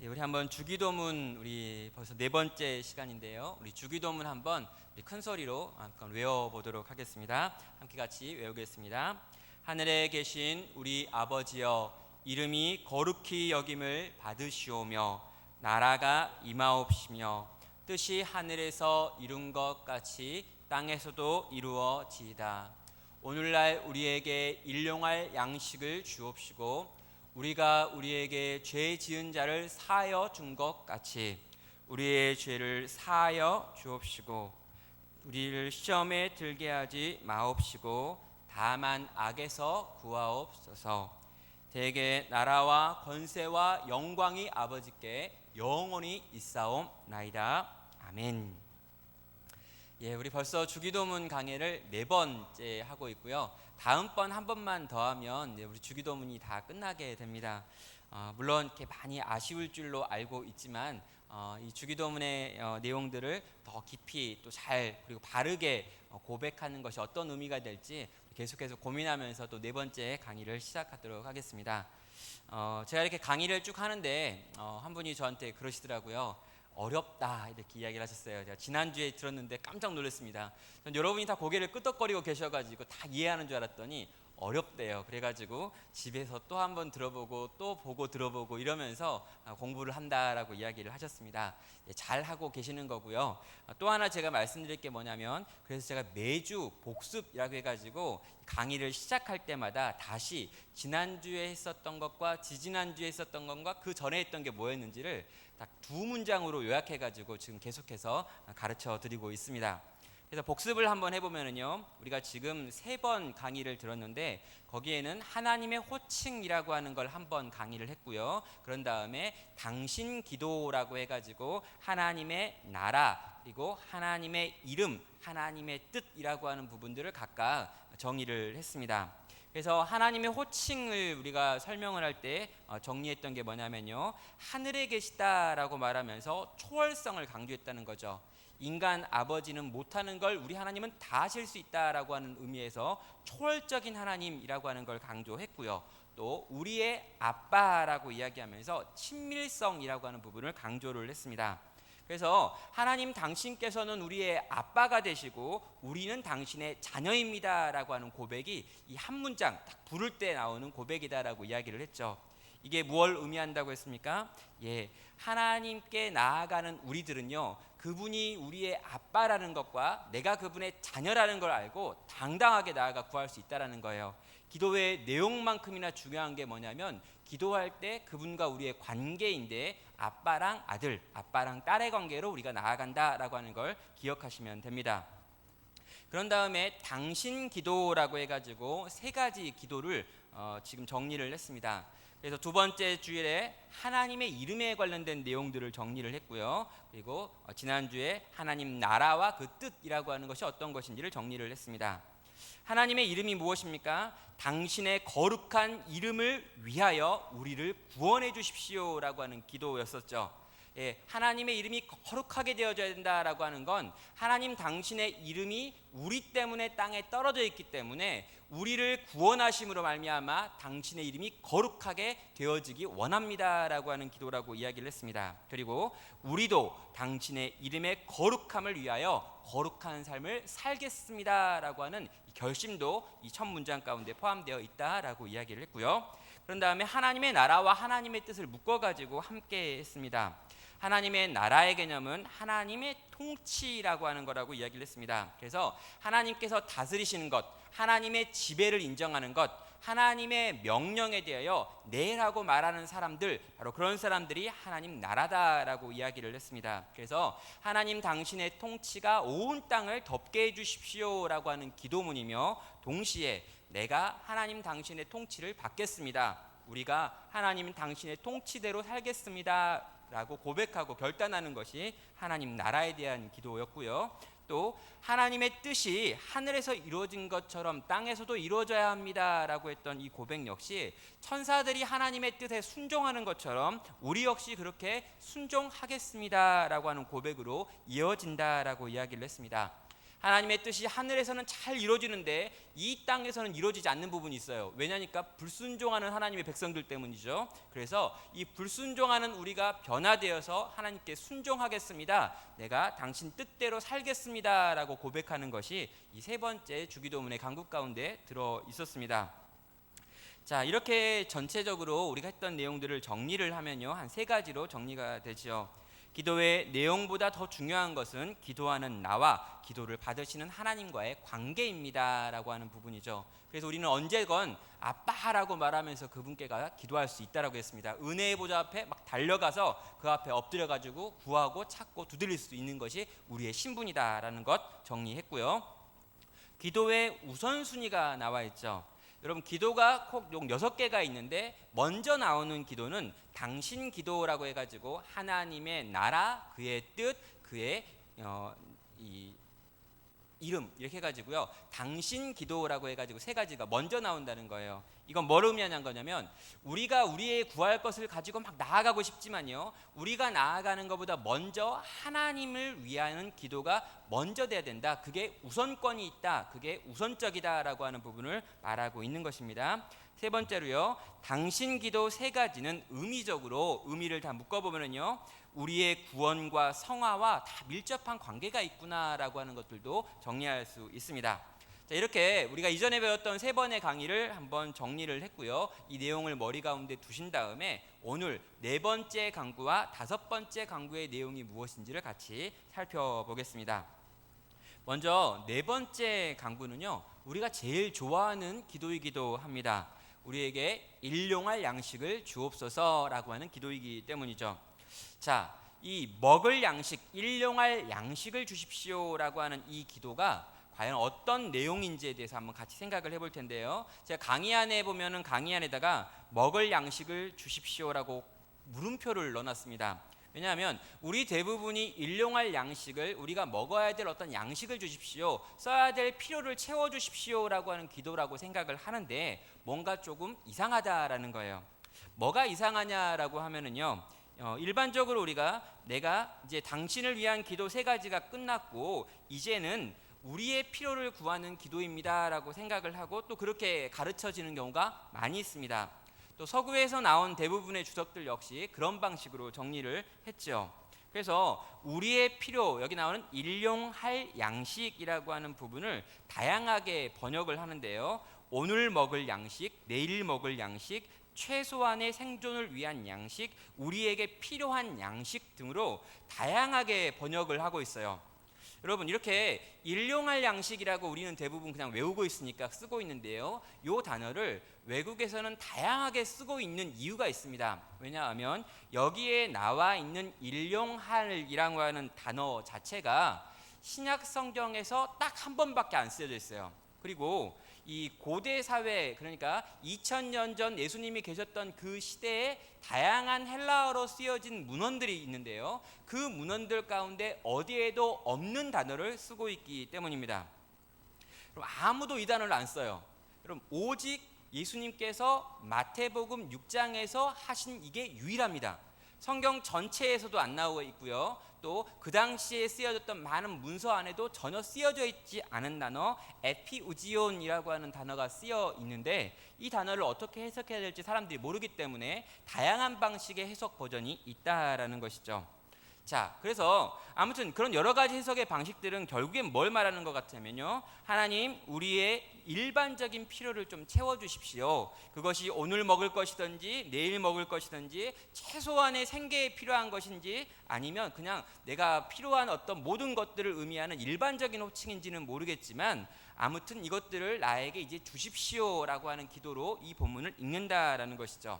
우리 한번 주기도문 우리 벌써 네 번째 시간인데요. 우리 주기도문 한번 우리 큰 소리로 한번 외워보도록 하겠습니다. 함께 같이 외우겠습니다. 하늘에 계신 우리 아버지여, 이름이 거룩히 여김을 받으시오며 나라가 임하옵시며 뜻이 하늘에서 이룬 것 같이 땅에서도 이루어지이다. 오늘날 우리에게 일용할 양식을 주옵시고 우리가 우리에게 죄 지은 자를 사하여 준 것 같이 우리의 죄를 사하여 주옵시고 우리를 시험에 들게 하지 마옵시고 다만 악에서 구하옵소서. 대개 나라와 권세와 영광이 아버지께 영원히 있사옵나이다. 아멘. 우리 벌써 주기도문 강해를 네 번째 하고 있고요. 다음번 한 번만 더 하면 우리 주기도문이 다 끝나게 됩니다. 물론 이렇게 많이 아쉬울 줄로 알고 있지만 이 주기도문의 내용들을 더 깊이 또 잘 그리고 바르게 고백하는 것이 어떤 의미가 될지 계속해서 고민하면서 또 네 번째 강의를 시작하도록 하겠습니다. 제가 이렇게 강의를 쭉 하는데 한 분이 저한테 그러시더라고요. 어렵다 이렇게 이야기를 하셨어요. 제가 지난주에 들었는데 깜짝 놀랐습니다. 전 여러분이 다 고개를 끄덕거리고 계셔가지고 다 이해하는 줄 알았더니 어렵대요. 그래가지고 집에서 또 한번 들어보고 또 보고 들어보고 이러면서 공부를 한다라고 이야기를 하셨습니다. 잘 하고 계시는 거고요. 또 하나 제가 말씀드릴 게 뭐냐면, 그래서 제가 매주 복습이라고 해가지고 강의를 시작할 때마다 다시 지난주에 했었던 것과 지지난주에 했었던 것과 그 전에 했던 게 뭐였는지를 딱 두 문장으로 요약해가지고 지금 계속해서 가르쳐 드리고 있습니다. 그래서 복습을 한번 해보면은요, 우리가 지금 3번 강의를 들었는데 거기에는 하나님의 호칭이라고 하는 걸 한번 강의를 했고요. 그런 다음에 당신 기도라고 해가지고 하나님의 나라 그리고 하나님의 이름, 하나님의 뜻이라고 하는 부분들을 각각 정의를 했습니다. 그래서 하나님의 호칭을 우리가 설명을 할 때 정리했던 게 뭐냐면요, 하늘에 계시다라고 말하면서 초월성을 강조했다는 거죠. 인간 아버지는 못하는 걸 우리 하나님은 다 하실 수 있다라고 하는 의미에서 초월적인 하나님이라고 하는 걸 강조했고요. 또 우리의 아빠라고 이야기하면서 친밀성이라고 하는 부분을 강조를 했습니다. 그래서 하나님 당신께서는 우리의 아빠가 되시고 우리는 당신의 자녀입니다 라고 하는 고백이 이 한 문장 딱 부를 때 나오는 고백이다라고 이야기를 했죠. 이게 무엇을 의미한다고 했습니까? 하나님께 나아가는 우리들은요, 그분이 우리의 아빠라는 것과 내가 그분의 자녀라는 걸 알고 당당하게 나아가 구할 수 있다는 거예요. 기도의 내용만큼이나 중요한 게 뭐냐면, 기도할 때 그분과 우리의 관계인데 아빠랑 아들, 아빠랑 딸의 관계로 우리가 나아간다라고 하는 걸 기억하시면 됩니다. 그런 다음에 당신 기도라고 해가지고 3가지 기도를 지금 정리를 했습니다. 그래서 두 번째 주일에 하나님의 이름에 관련된 내용들을 정리를 했고요. 그리고 지난주에 하나님 나라와 그 뜻이라고 하는 것이 어떤 것인지를 정리를 했습니다. 하나님의 이름이 무엇입니까? 당신의 거룩한 이름을 위하여 우리를 구원해 주십시오 라고 하는 기도였었죠. 하나님의 이름이 거룩하게 되어져야 된다라고 하는 건 하나님 당신의 이름이 우리 때문에 땅에 떨어져 있기 때문에 우리를 구원하심으로 말미암아 당신의 이름이 거룩하게 되어지기 원합니다라고 하는 기도라고 이야기를 했습니다. 그리고 우리도 당신의 이름의 거룩함을 위하여 거룩한 삶을 살겠습니다라고 하는 결심도 이 첫 문장 가운데 포함되어 있다라고 이야기를 했고요. 그런 다음에 하나님의 나라와 하나님의 뜻을 묶어가지고 함께 했습니다. 하나님의 나라의 개념은 하나님의 통치라고 하는 거라고 이야기를 했습니다. 그래서 하나님께서 다스리시는 것, 하나님의 지배를 인정하는 것, 하나님의 명령에 대하여 네라고 말하는 사람들, 바로 그런 사람들이 하나님 나라다라고 이야기를 했습니다. 그래서 하나님 당신의 통치가 온 땅을 덮게 해주십시오라고 하는 기도문이며, 동시에 내가 하나님 당신의 통치를 받겠습니다, 우리가 하나님 당신의 통치대로 살겠습니다 라고 고백하고 결단하는 것이 하나님 나라에 대한 기도였고요. 또 하나님의 뜻이 하늘에서 이루어진 것처럼 땅에서도 이루어져야 합니다 라고 했던 이 고백 역시 천사들이 하나님의 뜻에 순종하는 것처럼 우리 역시 그렇게 순종하겠습니다 라고 하는 고백으로 이어진다라고 이야기를 했습니다. 하나님의 뜻이 하늘에서는 잘 이루어지는데 이 땅에서는 이루어지지 않는 부분이 있어요. 왜냐니까 불순종하는 하나님의 백성들 때문이죠. 그래서 이 불순종하는 우리가 변화되어서 하나님께 순종하겠습니다, 내가 당신 뜻대로 살겠습니다 라고 고백하는 것이 이 세 번째 주기도문의 강구 가운데 들어 있었습니다. 자, 이렇게 전체적으로 우리가 했던 내용들을 정리를 하면요, 한 세 가지로 정리가 되죠. 기도의 내용보다 더 중요한 것은 기도하는 나와 기도를 받으시는 하나님과의 관계입니다 라고 하는 부분이죠. 그래서 우리는 언제건 아빠라고 말하면서 그분께 가 기도할 수 있다라고 했습니다. 은혜의 보좌 앞에 막 달려가서 그 앞에 엎드려 가지고 구하고 찾고 두드릴 수 있는 것이 우리의 신분이다라는 것 정리했고요. 기도의 우선순위가 나와 있죠. 여러분, 기도가 꼭 용 6개가 있는데 먼저 나오는 기도는 당신 기도라고 해가지고 하나님의 나라, 그의 뜻, 그의 이름 이렇게 해가지고요, 당신 기도라고 해가지고 세 가지가 먼저 나온다는 거예요. 이건 뭘 의미하는 거냐면 우리가 우리의 구할 것을 가지고 막 나아가고 싶지만요, 우리가 나아가는 것보다 먼저 하나님을 위하는 기도가 먼저 돼야 된다, 그게 우선권이 있다, 그게 우선적이다라고 하는 부분을 말하고 있는 것입니다. 세 번째로요, 당신 기도 세 가지는 의미적으로 의미를 다 묶어보면요, 우리의 구원과 성화와 다 밀접한 관계가 있구나라고 하는 것들도 정리할 수 있습니다. 자, 이렇게 우리가 이전에 배웠던 세 번의 강의를 한번 정리를 했고요, 이 내용을 머리 가운데 두신 다음에 오늘 네 번째 강구와 다섯 번째 강구의 내용이 무엇인지를 같이 살펴보겠습니다. 먼저 네 번째 강구는요, 우리가 제일 좋아하는 기도이기도 합니다. 우리에게 일용할 양식을 주옵소서라고 하는 기도이기 때문이죠. 자, 이 먹을 양식, 일용할 양식을 주십시오라고 하는 이 기도가 과연 어떤 내용인지에 대해서 한번 같이 생각을 해볼 텐데요. 제가 강의 안에 보면은 강의 안에다가 먹을 양식을 주십시오라고 물음표를 넣어놨습니다. 왜냐하면 우리 대부분이 일용할 양식을, 우리가 먹어야 될 어떤 양식을 주십시오, 써야 될 필요를 채워주십시오라고 하는 기도라고 생각을 하는데 뭔가 조금 이상하다라는 거예요. 뭐가 이상하냐라고 하면은요, 일반적으로 우리가 내가 이제 당신을 위한 기도 세 가지가 끝났고 이제는 우리의 필요를 구하는 기도입니다라고 생각을 하고 또 그렇게 가르쳐지는 경우가 많이 있습니다. 또 서구에서 나온 대부분의 주석들 역시 그런 방식으로 정리를 했죠. 그래서 우리의 필요, 여기 나오는 일용할 양식이라고 하는 부분을 다양하게 번역을 하는데요, 오늘 먹을 양식, 내일 먹을 양식, 최소한의 생존을 위한 양식, 우리에게 필요한 양식 등으로 다양하게 번역을 하고 있어요. 여러분, 이렇게 일용할 양식이라고 우리는 대부분 그냥 외우고 있으니까 쓰고 있는데요, 이 단어를 외국에서는 다양하게 쓰고 있는 이유가 있습니다. 왜냐하면 여기에 나와 있는 일용할이라고 하는 단어 자체가 신약 성경에서 딱 한 번밖에 안 쓰여져 있어요. 그리고 이 고대 사회, 그러니까 2000년 전 예수님이 계셨던 그 시대에 다양한 헬라어로 쓰여진 문헌들이 있는데요, 그 문헌들 가운데 어디에도 없는 단어를 쓰고 있기 때문입니다. 그럼 아무도 이 단어를 안 써요. 그럼 오직 예수님께서 마태복음 6장에서 하신 이게 유일합니다. 성경 전체에서도 안 나오고 있고요, 또 그 당시에 쓰여졌던 많은 문서 안에도 전혀 쓰여져 있지 않은 단어 에피우지온이라고 하는 단어가 쓰여 있는데 이 단어를 어떻게 해석해야 될지 사람들이 모르기 때문에 다양한 방식의 해석 버전이 있다라는 것이죠. 자, 그래서 아무튼 그런 여러 가지 해석의 방식들은 결국엔 뭘 말하는 것 같으면요, 하나님, 우리의 일반적인 필요를 좀 채워주십시오. 그것이 오늘 먹을 것이든지 내일 먹을 것이든지 최소한의 생계에 필요한 것인지 아니면 그냥 내가 필요한 어떤 모든 것들을 의미하는 일반적인 호칭인지는 모르겠지만 아무튼 이것들을 나에게 이제 주십시오라고 하는 기도로 이 본문을 읽는다라는 것이죠.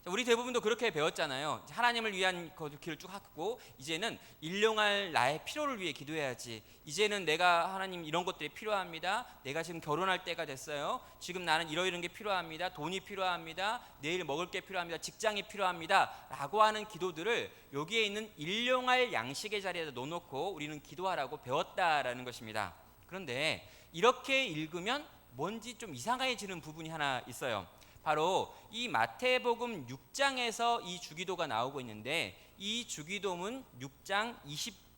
우리 대부분도 그렇게 배웠잖아요. 하나님을 위한 길을 쭉 하고 이제는 일용할 나의 필요를 위해 기도해야지. 이제는 내가 하나님 이런 것들이 필요합니다. 내가 지금 결혼할 때가 됐어요. 지금 나는 이러이런 게 필요합니다. 돈이 필요합니다. 내일 먹을 게 필요합니다. 직장이 필요합니다. 라고 하는 기도들을 여기에 있는 일용할 양식의 자리에다 놓아놓고 우리는 기도하라고 배웠다라는 것입니다. 그런데 이렇게 읽으면 뭔지 좀 이상해지는 부분이 하나 있어요. 바로 이 마태복음 6장에서 이 주기도가 나오고 있는데 이 주기도문 6장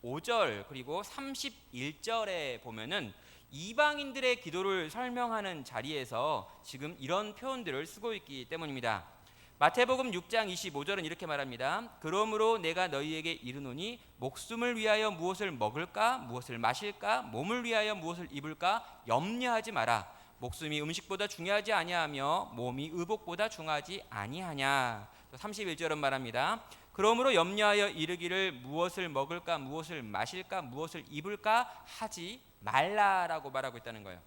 25절 그리고 31절에 보면은 이방인들의 기도를 설명하는 자리에서 지금 이런 표현들을 쓰고 있기 때문입니다. 마태복음 6장 25절은 이렇게 말합니다. 그러므로 내가 너희에게 이르노니 목숨을 위하여 무엇을 먹을까 무엇을 마실까 몸을 위하여 무엇을 입을까 염려하지 마라. 목숨이 음식보다 중요하지 아니하며 몸이 의복보다 중하지 아니하냐. 또 31절은 말합니다. 그러므로 염려하여 이르기를 무엇을 먹을까 무엇을 마실까 무엇을 입을까 하지 말라라고 말하고 있다는 거예요.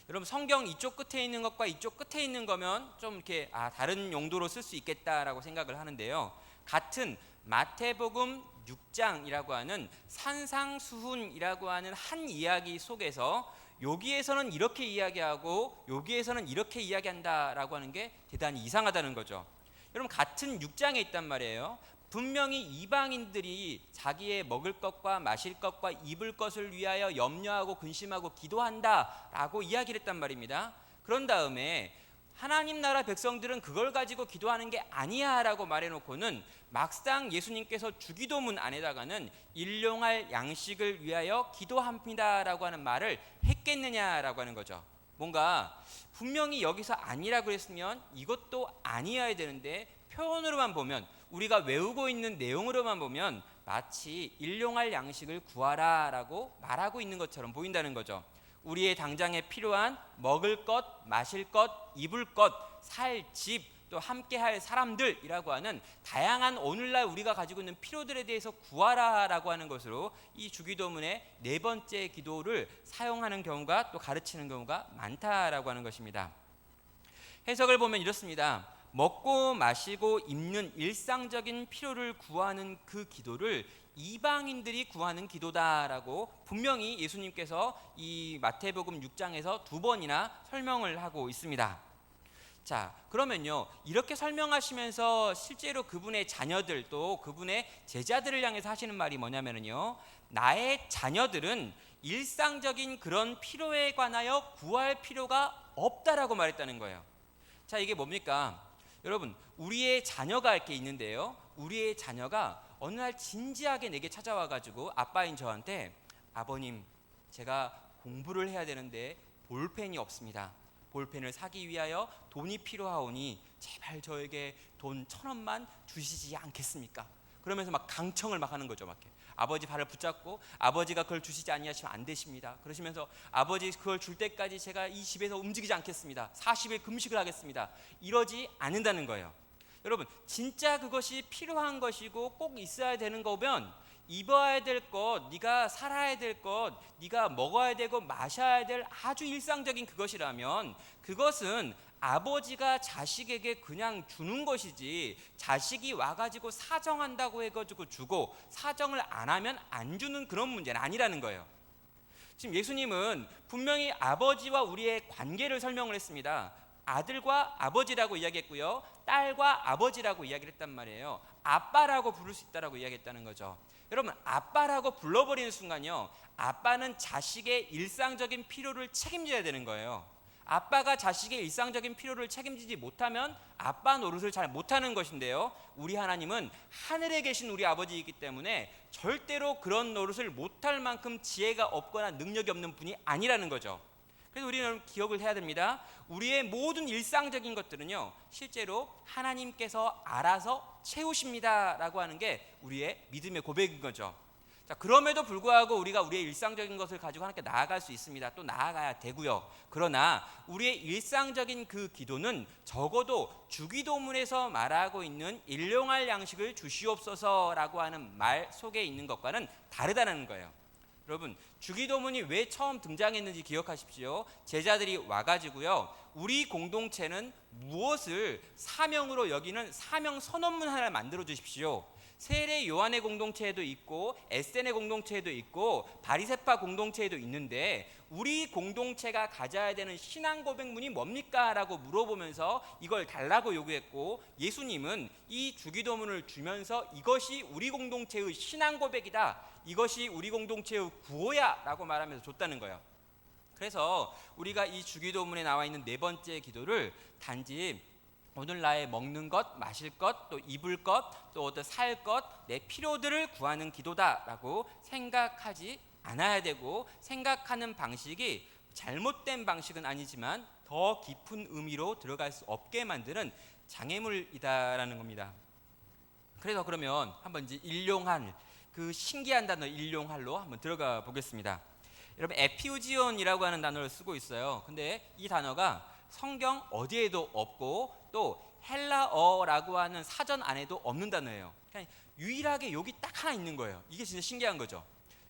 여러분 성경 이쪽 끝에 있는 것과 이쪽 끝에 있는 거면 좀 이렇게 다른 용도로 쓸 수 있겠다라고 생각을 하는데요. 같은 마태복음 6장이라고 하는 산상수훈이라고 하는 한 이야기 속에서 여기에서는 이렇게 이야기하고 여기에서는 이렇게 이야기한다라고 하는 게 대단히 이상하다는 거죠. 여러분 같은 6장에 있단 말이에요. 분명히 이방인들이 자기의 먹을 것과 마실 것과 입을 것을 위하여 염려하고 근심하고 기도한다라고 이야기를 했단 말입니다. 그런 다음에 하나님 나라 백성들은 그걸 가지고 기도하는 게 아니야 라고 말해놓고는 막상 예수님께서 주기도문 안에다가는 일용할 양식을 위하여 기도합니다 라고 하는 말을 했겠느냐라고 하는 거죠. 뭔가 분명히 여기서 아니라고 했으면 이것도 아니어야 되는데 표현으로만 보면 우리가 외우고 있는 내용으로만 보면 마치 일용할 양식을 구하라 라고 말하고 있는 것처럼 보인다는 거죠. 우리의 당장에 필요한 먹을 것, 마실 것, 입을 것, 살 집, 또 함께할 사람들이라고 하는 다양한 오늘날 우리가 가지고 있는 필요들에 대해서 구하라라고 하는 것으로 이 주기도문의 네 번째 기도를 사용하는 경우가 또 가르치는 경우가 많다라고 하는 것입니다. 해석을 보면 이렇습니다. 먹고 마시고 입는 일상적인 필요를 구하는 그 기도를 이방인들이 구하는 기도다라고 분명히 예수님께서 이 마태복음 6장에서 두 번이나 설명을 하고 있습니다. 자, 그러면요 이렇게 설명하시면서 실제로 그분의 자녀들 또 그분의 제자들을 향해서 하시는 말이 뭐냐면요, 나의 자녀들은 일상적인 그런 필요에 관하여 구할 필요가 없다라고 말했다는 거예요. 자, 이게 뭡니까? 여러분, 우리의 자녀가 이렇게 있는데요, 우리의 자녀가 어느 날 진지하게 내게 찾아와 가지고 아빠인 저한테, 아버님 제가 공부를 해야 되는데 볼펜이 없습니다. 볼펜을 사기 위하여 돈이 필요하오니 제발 저에게 돈 1,000원만 주시지 않겠습니까? 그러면서 막 강청을 막 하는 거죠. 막 아버지 발을 붙잡고 아버지가 그걸 주시지 아니하시면 안 되십니다. 그러시면서 아버지 그걸 줄 때까지 제가 이 집에서 움직이지 않겠습니다. 40일 금식을 하겠습니다. 이러지 않는다는 거예요. 여러분, 진짜 그것이 필요한 것이고 꼭 있어야 되는 거면 입어야 될 것, 네가 살아야 될 것, 네가 먹어야 되고 마셔야 될 아주 일상적인 그것이라면 그것은 아버지가 자식에게 그냥 주는 것이지, 자식이 와가지고 사정한다고 해가지고 주고 사정을 안 하면 안 주는 그런 문제는 아니라는 거예요. 지금 예수님은 분명히 아버지와 우리의 관계를 설명을 했습니다. 아들과 아버지라고 이야기했고요, 딸과 아버지라고 이야기를 했단 말이에요. 아빠라고 부를 수 있다라고 이야기했다는 거죠. 여러분, 아빠라고 불러버리는 순간요, 아빠는 자식의 일상적인 필요를 책임져야 되는 거예요. 아빠가 자식의 일상적인 필요를 책임지지 못하면 아빠 노릇을 잘 못하는 것인데요, 우리 하나님은 하늘에 계신 우리 아버지이기 때문에 절대로 그런 노릇을 못할 만큼 지혜가 없거나 능력이 없는 분이 아니라는 거죠. 그래서 우리는 기억을 해야 됩니다. 우리의 모든 일상적인 것들은요, 실제로 하나님께서 알아서 채우십니다 라고 하는 게 우리의 믿음의 고백인 거죠. 자, 그럼에도 불구하고 우리가 우리의 일상적인 것을 가지고 하나님께 나아갈 수 있습니다. 또 나아가야 되고요. 그러나 우리의 일상적인 그 기도는 적어도 주기도문에서 말하고 있는 일용할 양식을 주시옵소서라고 하는 말 속에 있는 것과는 다르다는 거예요. 여러분, 주기도문이 왜 처음 등장했는지 기억하십시오. 제자들이 와가지고요, 우리 공동체는 무엇을 사명으로 여기는 사명 선언문 하나를 만들어 주십시오. 세례 요한의 공동체에도 있고 에센의 공동체에도 있고 바리새파 공동체에도 있는데 우리 공동체가 가져야 되는 신앙 고백문이 뭡니까? 라고 물어보면서 이걸 달라고 요구했고, 예수님은 이 주기도문을 주면서 이것이 우리 공동체의 신앙 고백이다, 이것이 우리 공동체의 구호야 라고 말하면서 줬다는 거예요. 그래서 우리가 이 주기도문에 나와 있는 네 번째 기도를 단지 오늘 나의 먹는 것, 마실 것, 또 입을 것, 또 어떤 살 것, 내 필요들을 구하는 기도다라고 생각하지 않아야 되고, 생각하는 방식이 잘못된 방식은 아니지만 더 깊은 의미로 들어갈 수 없게 만드는 장애물이다라는 겁니다. 그래서 그러면 한번 이제 일용할, 그 신기한 단어 일용할로 한번 들어가 보겠습니다. 여러분, 에피우지온이라고 하는 단어를 쓰고 있어요. 근데 이 단어가 성경 어디에도 없고 또 헬라어라고 하는 사전 안에도 없는 단어예요. 그냥 유일하게 여기 딱 하나 있는 거예요. 이게 진짜 신기한 거죠.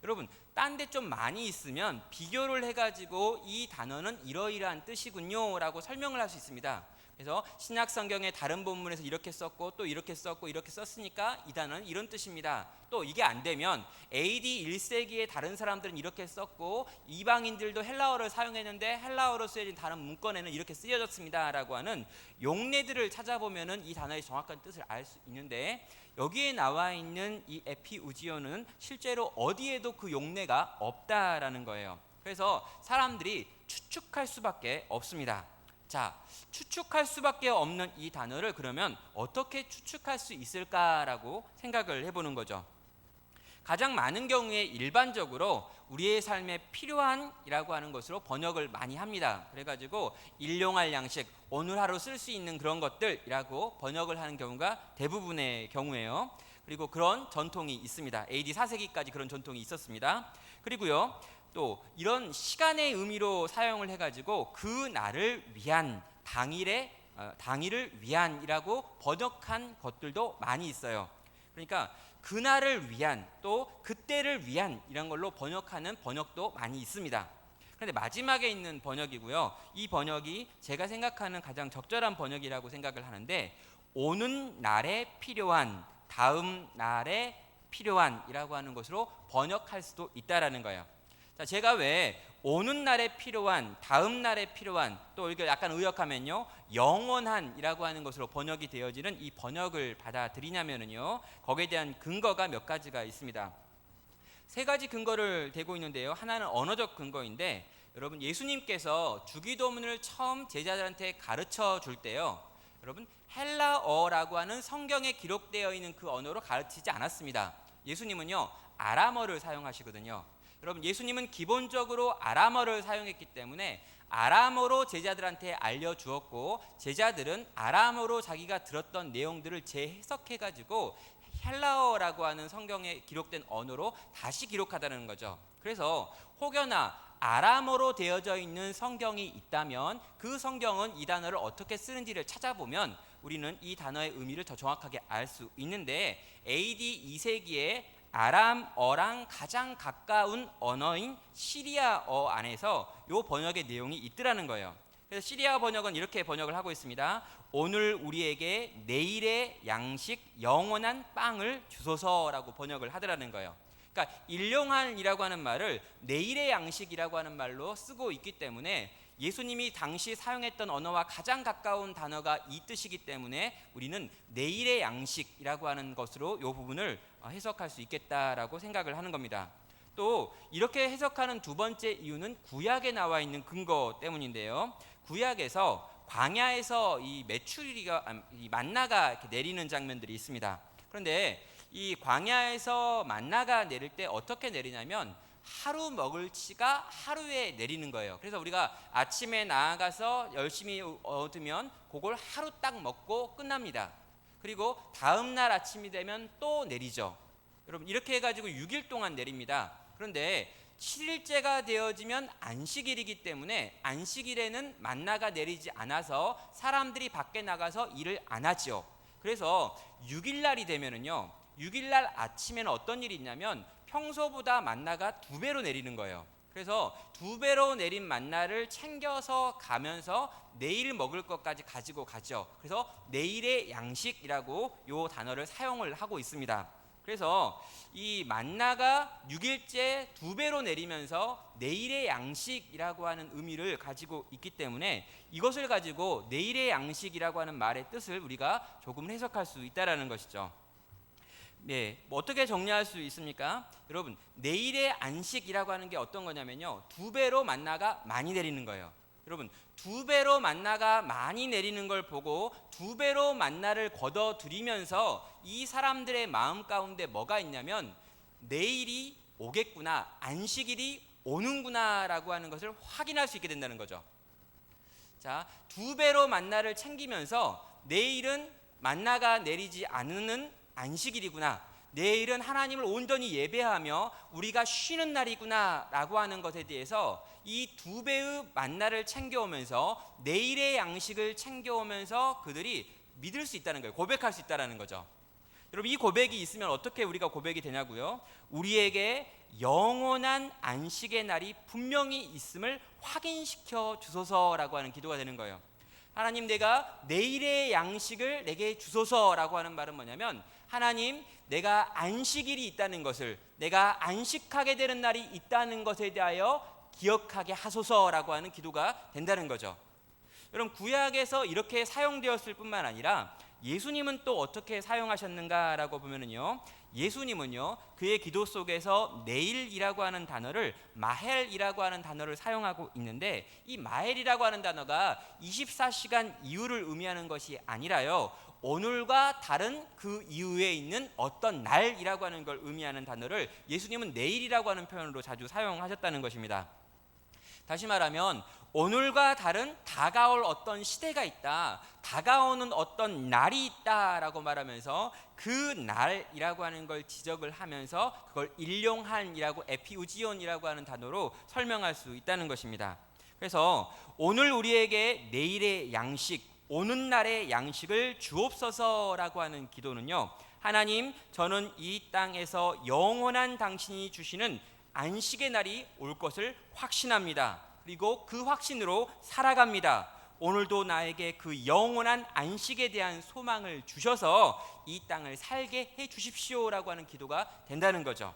여러분, 딴 데 좀 많이 있으면 비교를 해가지고 이 단어는 이러이러한 뜻이군요 라고 설명을 할 수 있습니다. 그래서 신약 성경의 다른 본문에서 이렇게 썼고 또 이렇게 썼고 이렇게 썼으니까 이 단어는 이런 뜻입니다. 또 이게 안 되면 AD 1세기에 다른 사람들은 이렇게 썼고 이방인들도 헬라어를 사용했는데 헬라어로 쓰여진 다른 문건에는 이렇게 쓰여졌습니다 라고 하는 용례들을 찾아보면은 이 단어의 정확한 뜻을 알 수 있는데, 여기에 나와 있는 이 에피우지오는 실제로 어디에도 그 용례가 없다라는 거예요. 그래서 사람들이 추측할 수밖에 없습니다. 자, 추측할 수밖에 없는 이 단어를 그러면 어떻게 추측할 수 있을까라고 생각을 해보는 거죠. 가장 많은 경우에 일반적으로 우리의 삶에 필요한이라고 하는 것으로 번역을 많이 합니다. 그래가지고 일용할 양식, 오늘 하루 쓸 수 있는 그런 것들이라고 번역을 하는 경우가 대부분의 경우예요. 그리고 그런 전통이 있습니다. AD 4세기까지 그런 전통이 있었습니다. 그리고요, 또 이런 시간의 의미로 사용을 해가지고 그 날을 위한, 당일을 위한이라고 번역한 것들도 많이 있어요. 그러니까 그날을 위한, 또 그때를 위한 이런 걸로 번역하는 번역도 많이 있습니다. 그런데 마지막에 있는 번역이고요, 이 번역이 제가 생각하는 가장 적절한 번역이라고 생각을 하는데, 오는 날에 필요한, 다음 날에 필요한이라고 하는 것으로 번역할 수도 있다라는 거예요. 자, 제가 왜 오는 날에 필요한, 다음 날에 필요한, 또 이거 약간 의역하면요, 영원한이라고 하는 것으로 번역이 되어지는 이 번역을 받아들이냐면요, 거기에 대한 근거가 몇 가지가 있습니다. 세 가지 근거를 대고 있는데요. 하나는 언어적 근거인데, 여러분, 예수님께서 주기도문을 처음 제자들한테 가르쳐 줄 때요, 여러분, 헬라어라고 하는 성경에 기록되어 있는 그 언어로 가르치지 않았습니다. 예수님은요, 아람어를 사용하시거든요. 여러분, 예수님은 기본적으로 아람어를 사용했기 때문에 아람어로 제자들한테 알려주었고, 제자들은 아람어로 자기가 들었던 내용들을 재해석해가지고 헬라어라고 하는 성경에 기록된 언어로 다시 기록하다는 거죠. 그래서 혹여나 아람어로 되어져 있는 성경이 있다면 그 성경은 이 단어를 어떻게 쓰는지를 찾아보면 우리는 이 단어의 의미를 더 정확하게 알 수 있는데, AD 2세기에 아람어랑 가장 가까운 언어인 시리아어 안에서 이 번역의 내용이 있더라는 거예요. 그래서 시리아 번역은 이렇게 번역을 하고 있습니다. 오늘 우리에게 내일의 양식 영원한 빵을 주소서라고 번역을 하더라는 거예요. 그러니까 일용할이라고 하는 말을 내일의 양식이라고 하는 말로 쓰고 있기 때문에 예수님이 당시 사용했던 언어와 가장 가까운 단어가 이 뜻이기 때문에 우리는 내일의 양식이라고 하는 것으로 이 부분을 해석할 수 있겠다라고 생각을 하는 겁니다. 또 이렇게 해석하는 두 번째 이유는 구약에 나와 있는 근거 때문인데요. 구약에서 광야에서 이 만나가 이렇게 내리는 장면들이 있습니다. 그런데 이 광야에서 만나가 내릴 때 어떻게 내리냐면 하루 먹을 치가 하루에 내리는 거예요. 그래서 우리가 아침에 나아가서 열심히 얻으면 그걸 하루 딱 먹고 끝납니다. 그리고 다음 날 아침이 되면 또 내리죠. 여러분, 이렇게 해가지고 6일 동안 내립니다. 그런데 7일째가 되어지면 안식일이기 때문에 안식일에는 만나가 내리지 않아서 사람들이 밖에 나가서 일을 안 하죠. 그래서 6일날이 되면은요, 6일날 아침에는 어떤 일이 있냐면 평소보다 만나가 2배로 내리는 거예요. 그래서 2배로 내린 만나를 챙겨서 가면서 내일 먹을 것까지 가지고 가죠. 그래서 내일의 양식이라고 이 단어를 사용을 하고 있습니다. 그래서 이 만나가 6일째 2배로 내리면서 내일의 양식이라고 하는 의미를 가지고 있기 때문에 이것을 가지고 내일의 양식이라고 하는 말의 뜻을 우리가 조금 해석할 수 있다는 것이죠. 네, 뭐 어떻게 정리할 수 있습니까? 여러분, 내일의 안식이라고 하는 게 어떤 거냐면요, 2배로 만나가 많이 내리는 거예요. 여러분, 2배로 만나가 많이 내리는 걸 보고 2배로 만나를 걷어들이면서 이 사람들의 마음 가운데 뭐가 있냐면 내일이 오겠구나, 안식일이 오는구나 라고 하는 것을 확인할 수 있게 된다는 거죠. 자, 2배로 만나를 챙기면서 내일은 만나가 내리지 않는 안식일이구나, 내일은 하나님을 온전히 예배하며 우리가 쉬는 날이구나 라고 하는 것에 대해서 이 2배의 만나를 챙겨오면서 내일의 양식을 챙겨오면서 그들이 믿을 수 있다는 거예요. 고백할 수 있다는 거죠. 여러분, 이 고백이 있으면 어떻게 우리가 고백이 되냐고요? 우리에게 영원한 안식의 날이 분명히 있음을 확인시켜 주소서라고 하는 기도가 되는 거예요. 하나님, 내가 내일의 양식을 내게 주소서라고 하는 말은 뭐냐면, 하나님, 내가 안식일이 있다는 것을, 내가 안식하게 되는 날이 있다는 것에 대하여 기억하게 하소서라고 하는 기도가 된다는 거죠. 여러분, 구약에서 이렇게 사용되었을 뿐만 아니라 예수님은 또 어떻게 사용하셨는가라고 보면은요, 예수님은요 그의 기도 속에서 내일이라고 하는 단어를 마헬이라고 하는 단어를 사용하고 있는데, 이 마헬이라고 하는 단어가 24시간 이후를 의미하는 것이 아니라요, 오늘과 다른 그 이후에 있는 어떤 날이라고 하는 걸 의미하는 단어를 예수님은 내일이라고 하는 표현으로 자주 사용하셨다는 것입니다. 다시 말하면 오늘과 다른 다가올 어떤 시대가 있다, 다가오는 어떤 날이 있다라고 말하면서 그 날이라고 하는 걸 지적을 하면서 그걸 일용한이라고, 에피우지온이라고 하는 단어로 설명할 수 있다는 것입니다. 그래서 오늘 우리에게 내일의 양식, 오는 날의 양식을 주옵소서라고 하는 기도는요, 하나님, 저는 이 땅에서 영원한 당신이 주시는 안식의 날이 올 것을 확신합니다. 그리고 그 확신으로 살아갑니다. 오늘도 나에게 그 영원한 안식에 대한 소망을 주셔서 이 땅을 살게 해 주십시오라고 하는 기도가 된다는 거죠.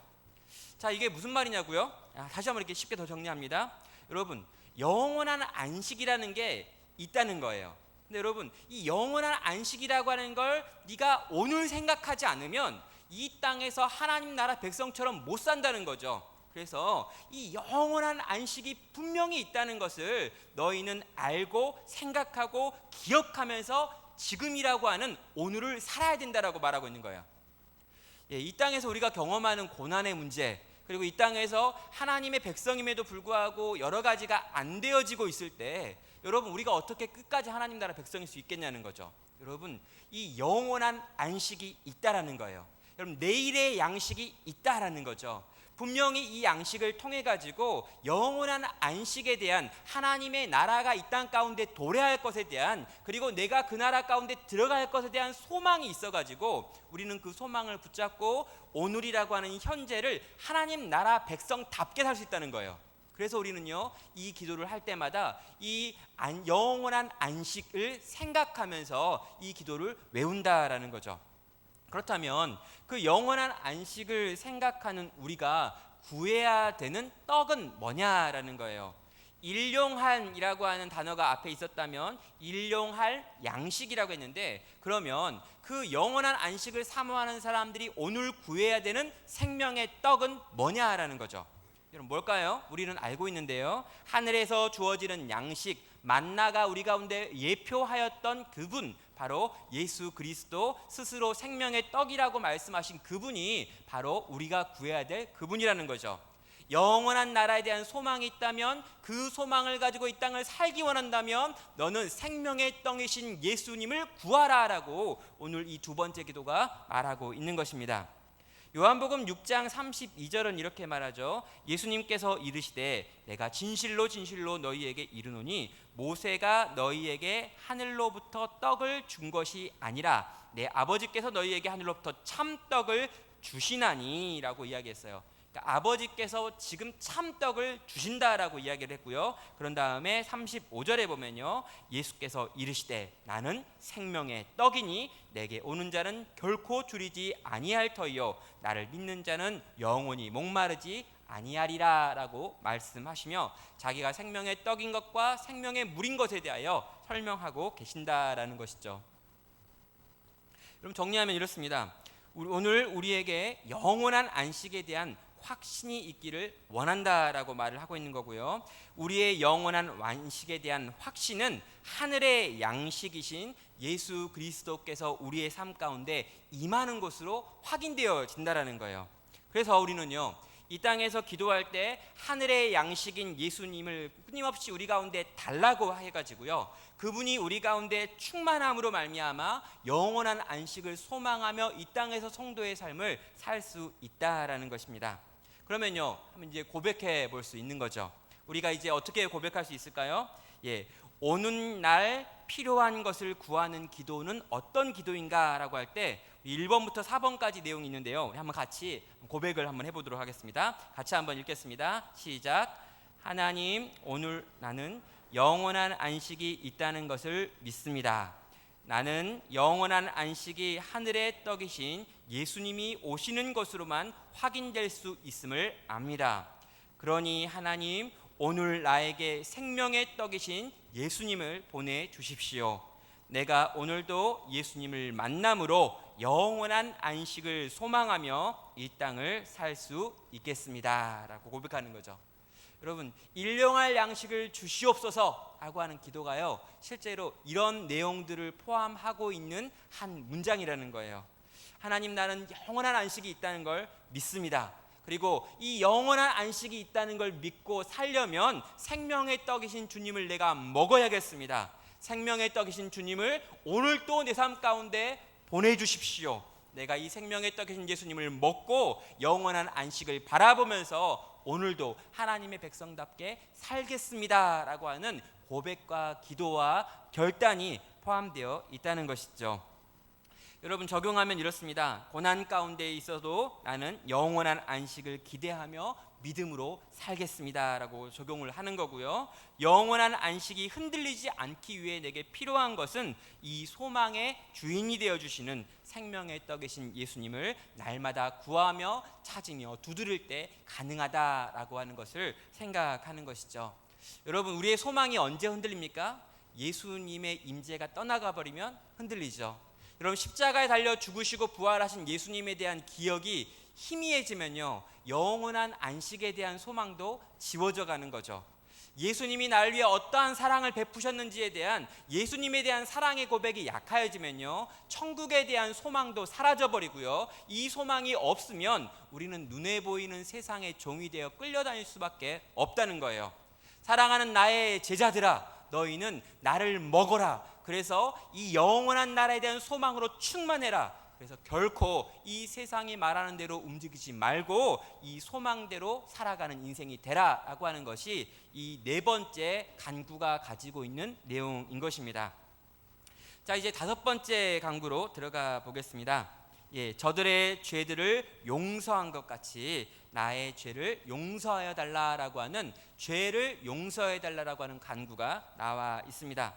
자, 이게 무슨 말이냐고요? 다시 한번 이렇게 쉽게 더 정리합니다. 여러분, 영원한 안식이라는 게 있다는 거예요. 근데 여러분, 이 영원한 안식이라고 하는 걸 네가 오늘 생각하지 않으면 이 땅에서 하나님 나라 백성처럼 못 산다는 거죠. 그래서 이 영원한 안식이 분명히 있다는 것을 너희는 알고 생각하고 기억하면서 지금이라고 하는 오늘을 살아야 된다라고 말하고 있는 거예요. 이 땅에서 우리가 경험하는 고난의 문제, 그리고 이 땅에서 하나님의 백성임에도 불구하고 여러 가지가 안 되어지고 있을 때, 여러분, 우리가 어떻게 끝까지 하나님 나라 백성일 수 있겠냐는 거죠. 여러분, 이 영원한 안식이 있다라는 거예요. 여러분, 내일의 양식이 있다라는 거죠. 분명히 이 양식을 통해 가지고 영원한 안식에 대한, 하나님의 나라가 이 땅 가운데 도래할 것에 대한, 그리고 내가 그 나라 가운데 들어갈 것에 대한 소망이 있어 가지고 우리는 그 소망을 붙잡고 오늘이라고 하는 현재를 하나님 나라 백성답게 살 수 있다는 거예요. 그래서 우리는요, 이 기도를 할 때마다 이 영원한 안식을 생각하면서 이 기도를 외운다라는 거죠. 그렇다면 그 영원한 안식을 생각하는 우리가 구해야 되는 떡은 뭐냐라는 거예요. 일용한이라고 하는 단어가 앞에 있었다면 일용할 양식이라고 했는데, 그러면 그 영원한 안식을 사모하는 사람들이 오늘 구해야 되는 생명의 떡은 뭐냐라는 거죠. 여러분, 뭘까요? 우리는 알고 있는데요, 하늘에서 주어지는 양식, 만나가 우리 가운데 예표하였던 그분, 바로 예수 그리스도, 스스로 생명의 떡이라고 말씀하신 그분이 바로 우리가 구해야 될 그분이라는 거죠. 영원한 나라에 대한 소망이 있다면, 그 소망을 가지고 이 땅을 살기 원한다면 너는 생명의 떡이신 예수님을 구하라라고 오늘 이 두 번째 기도가 말하고 있는 것입니다. 요한복음 6장 32절은 이렇게 말하죠. 예수님께서 이르시되 내가 진실로 진실로 너희에게 이르노니 모세가 너희에게 하늘로부터 떡을 준 것이 아니라 내 아버지께서 너희에게 하늘로부터 참떡을 주시나니 라고 이야기했어요. 그러니까 아버지께서 지금 참떡을 주신다라고 이야기를 했고요. 그런 다음에 35절에 보면요, 예수께서 이르시되 나는 생명의 떡이니 내게 오는 자는 결코 줄이지 아니할 터이요 나를 믿는 자는 영원히 목마르지 아니하리라 라고 말씀하시며 자기가 생명의 떡인 것과 생명의 물인 것에 대하여 설명하고 계신다라는 것이죠. 그럼 정리하면 이렇습니다. 오늘 우리에게 영원한 안식에 대한 확신이 있기를 원한다라고 말을 하고 있는 거고요. 우리의 영원한 완식에 대한 확신은 하늘의 양식이신 예수 그리스도께서 우리의 삶 가운데 임하는 것으로 확인되어진다라는 거예요. 그래서 우리는요, 이 땅에서 기도할 때 하늘의 양식인 예수님을 끊임없이 우리 가운데 달라고 해가지고요, 그분이 우리 가운데 충만함으로 말미암아 영원한 안식을 소망하며 이 땅에서 성도의 삶을 살 수 있다라는 것입니다. 그러면요, 한번 이제 고백해 볼 수 있는 거죠. 우리가 이제 어떻게 고백할 수 있을까요? 오는 날 필요한 것을 구하는 기도는 어떤 기도인가라고 할 때 1번부터 4번까지 내용이 있는데요. 우리 한번 같이 고백을 한번 해보도록 하겠습니다. 같이 한번 읽겠습니다. 시작. 하나님, 오늘 나는 영원한 안식이 있다는 것을 믿습니다. 나는 영원한 안식이 하늘의 떡이신 예수님이 오시는 것으로만 확인될 수 있음을 압니다. 그러니 하나님, 오늘 나에게 생명의 떡이신 예수님을 보내주십시오. 내가 오늘도 예수님을 만남으로 영원한 안식을 소망하며 이 땅을 살 수 있겠습니다 라고 고백하는 거죠. 여러분, 일용할 양식을 주시옵소서 라고 하는 기도가요, 실제로 이런 내용들을 포함하고 있는 한 문장이라는 거예요. 하나님, 나는 영원한 안식이 있다는 걸 믿습니다. 그리고 이 영원한 안식이 있다는 걸 믿고 살려면 생명의 떡이신 주님을 내가 먹어야겠습니다. 생명의 떡이신 주님을 오늘 또 내 삶 가운데 보내주십시오. 내가 이 생명의 떡이신 예수님을 먹고 영원한 안식을 바라보면서 오늘도 하나님의 백성답게 살겠습니다 라고 하는 고백과 기도와 결단이 포함되어 있다는 것이죠. 여러분, 적용하면 이렇습니다. 고난 가운데 있어도 나는 영원한 안식을 기대하며 믿음으로 살겠습니다 라고 적용을 하는 거고요. 영원한 안식이 흔들리지 않기 위해 내게 필요한 것은 이 소망의 주인이 되어주시는 생명의 떡이신 예수님을 날마다 구하며 찾으며 두드릴 때 가능하다라고 하는 것을 생각하는 것이죠. 여러분, 우리의 소망이 언제 흔들립니까? 예수님의 임재가 떠나가 버리면 흔들리죠. 여러분, 십자가에 달려 죽으시고 부활하신 예수님에 대한 기억이 희미해지면요, 영원한 안식에 대한 소망도 지워져 가는 거죠. 예수님이 나를 위해 어떠한 사랑을 베푸셨는지에 대한 예수님에 대한 사랑의 고백이 약해지면요, 천국에 대한 소망도 사라져버리고요, 이 소망이 없으면 우리는 눈에 보이는 세상의 종이 되어 끌려다닐 수밖에 없다는 거예요. 사랑하는 나의 제자들아, 너희는 나를 먹어라. 그래서 이 영원한 나라에 대한 소망으로 충만해라. 그래서 결코 이 세상이 말하는 대로 움직이지 말고 이 소망대로 살아가는 인생이 되라라고 하는 것이 이 네 번째 간구가 가지고 있는 내용인 것입니다. 자, 이제 다섯 번째 간구로 들어가 보겠습니다. 저들의 죄들을 용서한 것 같이 나의 죄를 용서하여 달라라고 하는, 죄를 용서해 달라라고 하는 간구가 나와 있습니다.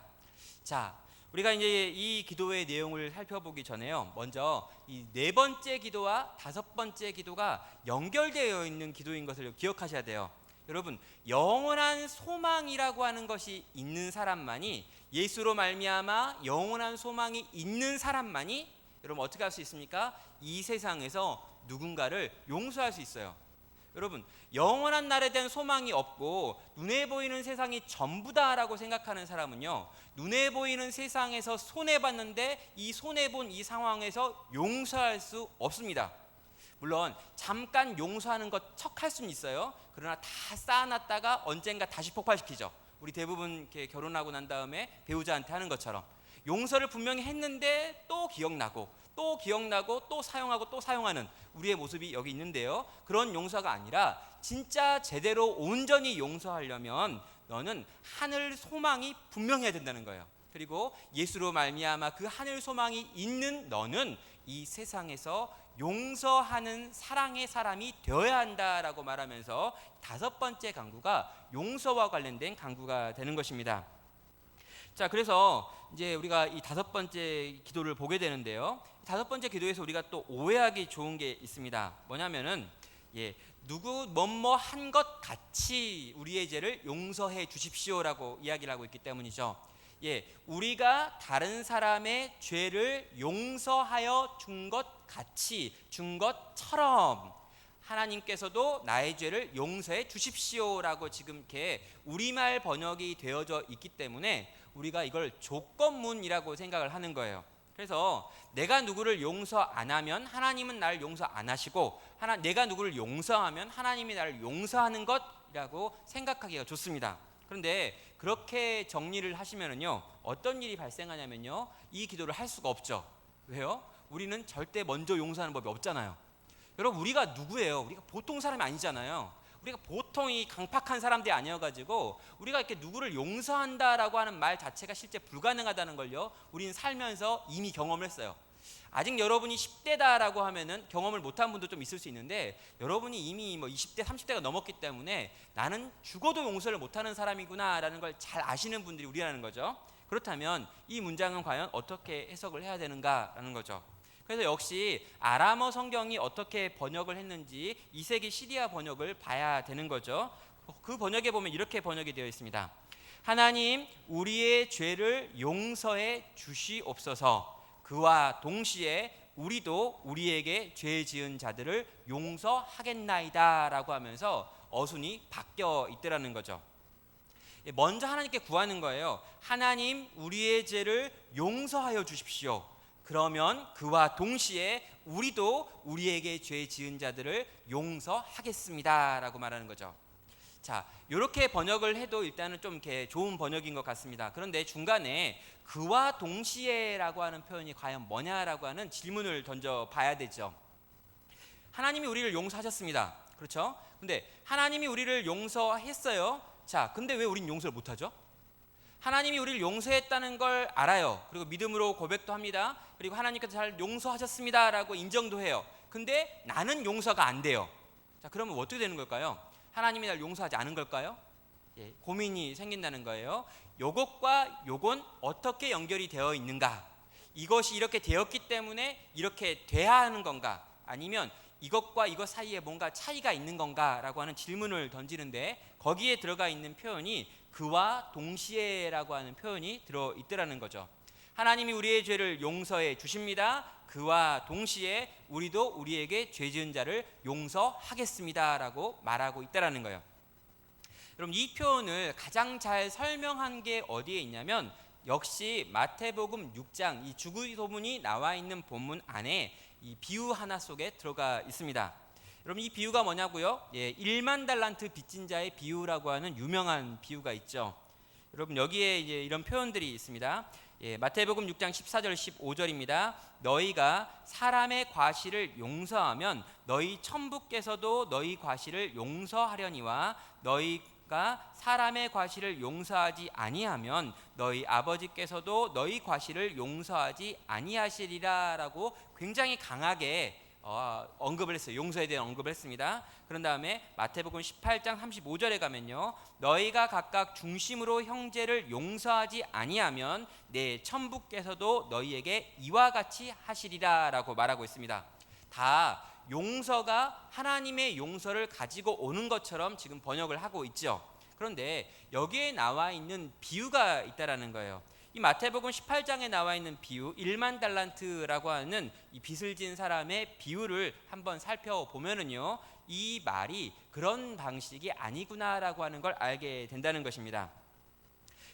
자, 우리가 이제 이 기도의 내용을 살펴보기 전에요, 먼저 이 네 번째 기도와 다섯 번째 기도가 연결되어 있는 기도인 것을 기억하셔야 돼요. 여러분, 영원한 소망이라고 하는 것이 있는 사람만이, 예수로 말미암아 영원한 소망이 있는 사람만이 여러분 어떻게 할 수 있습니까? 이 세상에서 누군가를 용서할 수 있어요. 여러분, 영원한 날에 대한 소망이 없고 눈에 보이는 세상이 전부다라고 생각하는 사람은요, 눈에 보이는 세상에서 손해봤는데 이 손해본 이 상황에서 용서할 수 없습니다. 물론 잠깐 용서하는 것 척할 수는 있어요. 그러나 다 쌓아놨다가 언젠가 다시 폭발시키죠. 우리 대부분 이렇게 결혼하고 난 다음에 배우자한테 하는 것처럼 용서를 분명히 했는데 또 기억나고 또 기억나고 또 사용하고 또 사용하는 우리의 모습이 여기 있는데요, 그런 용서가 아니라 진짜 제대로 온전히 용서하려면 너는 하늘 소망이 분명해야 된다는 거예요. 그리고 예수로 말미암아 그 하늘 소망이 있는 너는 이 세상에서 용서하는 사랑의 사람이 되어야 한다라고 말하면서 다섯 번째 간구가 용서와 관련된 간구가 되는 것입니다. 자, 그래서 이제 우리가 이 다섯 번째 기도를 보게 되는데요, 다섯 번째 기도에서 우리가 또 오해하기 좋은 게 있습니다. 뭐냐면은 누구 뭐뭐 한 것 같이 우리의 죄를 용서해 주십시오라고 이야기를 하고 있기 때문이죠. 우리가 다른 사람의 죄를 용서하여 준 것 같이, 준 것처럼 하나님께서도 나의 죄를 용서해 주십시오라고 지금 이렇게 우리말 번역이 되어져 있기 때문에 우리가 이걸 조건문이라고 생각을 하는 거예요. 그래서 내가 누구를 용서 안 하면 하나님은 나를 용서 안 하시고, 내가 누구를 용서하면 하나님이 나를 용서하는 것이라고 생각하기가 좋습니다. 그런데 그렇게 정리를 하시면은요, 어떤 일이 발생하냐면요, 이 기도를 할 수가 없죠. 왜요? 우리는 절대 먼저 용서하는 법이 없잖아요. 여러분, 우리가 누구예요? 우리가 보통 사람이 아니잖아요. 우리가 보통 이 강팍한 사람들이 아니어가지고 우리가 이렇게 누구를 용서한다라고 하는 말 자체가 실제 불가능하다는 걸요, 우리는 살면서 이미 경험을 했어요. 아직 여러분이 10대다라고 하면은 경험을 못한 분도 좀 있을 수 있는데, 여러분이 이미 뭐 20대, 30대가 넘었기 때문에 나는 죽어도 용서를 못하는 사람이구나라는 걸 잘 아시는 분들이 우리라는 거죠. 그렇다면 이 문장은 과연 어떻게 해석을 해야 되는가라는 거죠. 그래서 역시 아람어 성경이 어떻게 번역을 했는지 2세기 시리아 번역을 봐야 되는 거죠. 그 번역에 보면 이렇게 번역이 되어 있습니다. 하나님, 우리의 죄를 용서해 주시옵소서. 그와 동시에 우리도 우리에게 죄 지은 자들을 용서하겠나이다 라고 하면서 어순이 바뀌어 있더라는 거죠. 먼저 하나님께 구하는 거예요. 하나님, 우리의 죄를 용서하여 주십시오. 그러면 그와 동시에 우리도 우리에게 죄 지은 자들을 용서하겠습니다 라고 말하는 거죠. 자, 이렇게 번역을 해도 일단은 좀 이렇게 좋은 번역인 것 같습니다. 그런데 중간에 그와 동시에라고 하는 표현이 과연 뭐냐라고 하는 질문을 던져 봐야 되죠. 하나님이 우리를 용서하셨습니다. 그렇죠? 근데 하나님이 우리를 용서했어요. 자, 근데 왜 우린 용서를 못하죠? 하나님이 우리를 용서했다는 걸 알아요. 그리고 믿음으로 고백도 합니다. 그리고 하나님께서 잘 용서하셨습니다 라고 인정도 해요. 근데 나는 용서가 안 돼요. 자, 그러면 어떻게 되는 걸까요? 하나님이 날 용서하지 않은 걸까요? 고민이 생긴다는 거예요. 요것과 요건 어떻게 연결이 되어 있는가? 이것이 이렇게 되었기 때문에 이렇게 돼야 하는 건가? 아니면 이것과 이것 사이에 뭔가 차이가 있는 건가? 라고 하는 질문을 던지는데, 거기에 들어가 있는 표현이 그와 동시에라고 하는 표현이 들어있더라는 거죠. 하나님이 우리의 죄를 용서해 주십니다. 그와 동시에 우리도 우리에게 죄 지은 자를 용서하겠습니다 라고 말하고 있다는 거예요. 여러분, 이 표현을 가장 잘 설명한 게 어디에 있냐면 역시 마태복음 6장 이 주기도문이 나와 있는 본문 안에 이 비유 하나 속에 들어가 있습니다. 여러분, 이 비유가 뭐냐고요? 1만 달란트 빚진 자의 비유라고 하는 유명한 비유가 있죠. 여러분, 여기에 이제 이런 표현들이 있습니다. 마태복음 6장 14절 15절입니다. 너희가 사람의 과실을 용서하면 너희 천부께서도 너희 과실을 용서하려니와 너희가 사람의 과실을 용서하지 아니하면 너희 아버지께서도 너희 과실을 용서하지 아니하시리라라고 굉장히 강하게 언급을 했어요. 용서에 대한 언급을 했습니다. 그런 다음에 마태복음 18장 35절에 가면요, 너희가 각각 중심으로 형제를 용서하지 아니하면 내 천부께서도 너희에게 이와 같이 하시리라 라고 말하고 있습니다. 다 용서가 하나님의 용서를 가지고 오는 것처럼 지금 번역을 하고 있죠. 그런데 여기에 나와 있는 비유가 있다라는 거예요. 이 마태복음 18장에 나와 있는 비유 1만 달란트라고 하는 이 빚을 진 사람의 비유를 한번 살펴보면은요, 이 말이 그런 방식이 아니구나라고 하는 걸 알게 된다는 것입니다.